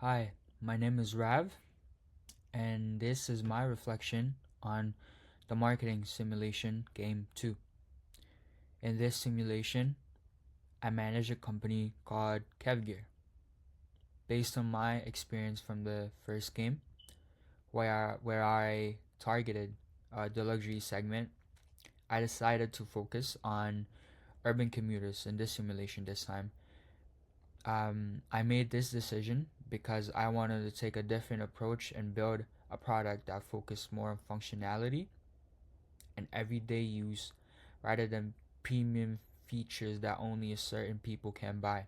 Hi, my name is Rav, and this is my reflection on the marketing simulation game 2. In this simulation, I manage a company called CapCut. Based on my experience from the first game, where I targeted the luxury segment, I decided to focus on urban commuters in this simulation this time. I made this decision because I wanted to take a different approach and build a product that focused more on functionality and everyday use rather than premium features that only a certain people can buy.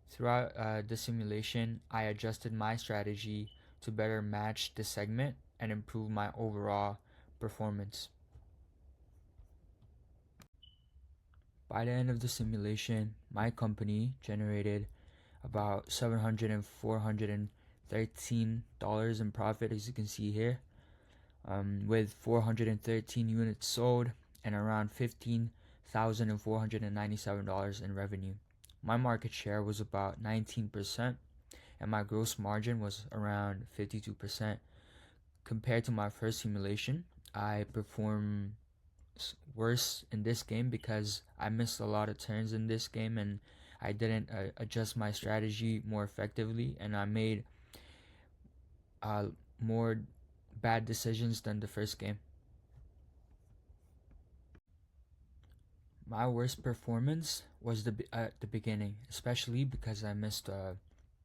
Throughout the simulation, I adjusted my strategy to better match the segment and improve my overall performance. By the end of the simulation, my company generated about $713 in profit, as you can see here, with 413 units sold and around $15,497 in revenue. My market share was about 19%, and my gross margin was around 52%. Compared to my first simulation, I performed worse in this game because I missed a lot of turns in this game and I didn't adjust my strategy more effectively, and I made more bad decisions than the first game. My worst performance was at the beginning, especially because I missed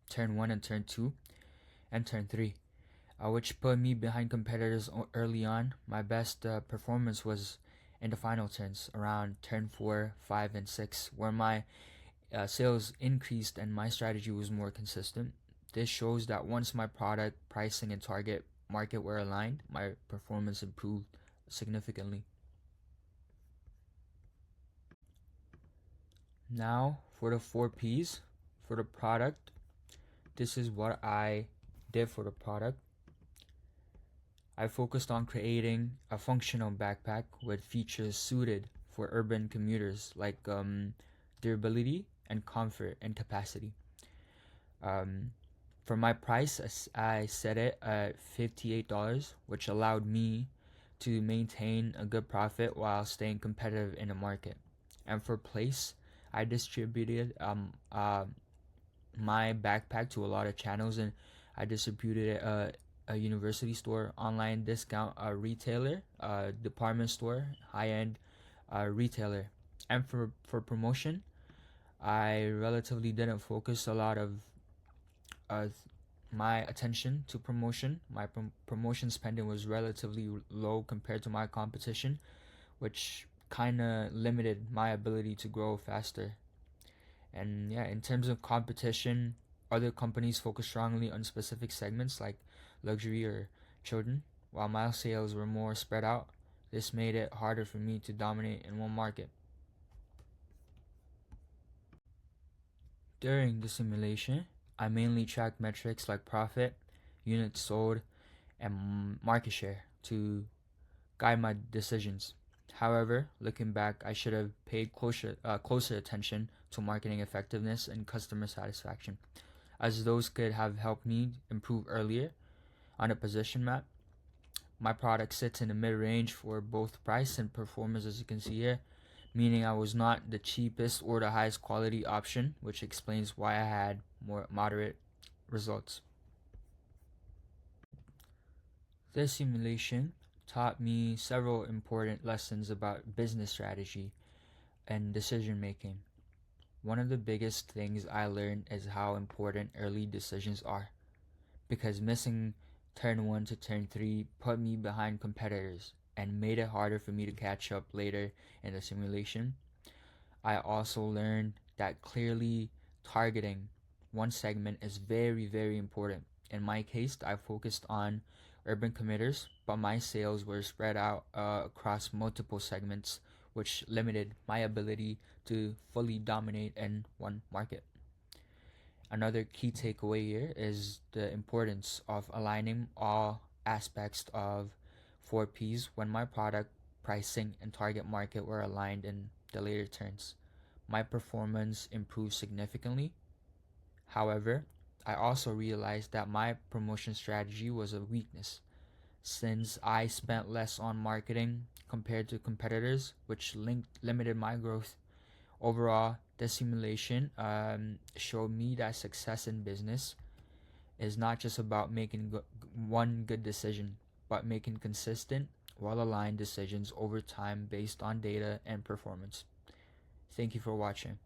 turn 1 and turn 2 and turn 3, which put me behind competitors early on. My best performance was in the final turns, around turn 4, 5, and 6, where my sales increased and my strategy was more consistent. This shows that once my product, pricing, and target market were aligned, my performance improved significantly. Now, for the 4Ps, for the product, this is what I did for the product. I focused on creating a functional backpack with features suited for urban commuters like durability and comfort and capacity. For my price, I set it at $58, which allowed me to maintain a good profit while staying competitive in the market. And for place, I distributed my backpack to a lot of channels, and I distributed it a university store, online discount retailer, department store, high-end retailer. And for promotion, I relatively didn't focus a lot of uh, my attention to promotion. My promotion spending was relatively low compared to my competition, which kind of limited my ability to grow faster. And yeah, in terms of competition, other companies focus strongly on specific segments like luxury or children, while my sales were more spread out. This made it harder for me to dominate in one market. During the simulation, I mainly tracked metrics like profit, units sold, and market share to guide my decisions. However, looking back, I should have paid closer attention to marketing effectiveness and customer satisfaction, as those could have helped me improve earlier. On a position map, my product sits in the mid-range for both price and performance, as you can see here, meaning I was not the cheapest or the highest quality option, which explains why I had more moderate results. This simulation taught me several important lessons about business strategy and decision making. One of the biggest things I learned is how important early decisions are, because missing turn 1 to turn 3 put me behind competitors and made it harder for me to catch up later in the simulation. I also learned that clearly targeting one segment is very, very important. In my case, I focused on urban commuters, but my sales were spread out across multiple segments, which limited my ability to fully dominate in one market. Another key takeaway here is the importance of aligning all aspects of 4Ps when my product, pricing, and target market were aligned in the later turns. My performance improved significantly. However, I also realized that my promotion strategy was a weakness since I spent less on marketing compared to competitors, which limited my growth. Overall, this simulation showed me that success in business is not just about making one good decision, but making consistent, well aligned decisions over time based on data and performance. Thank you for watching.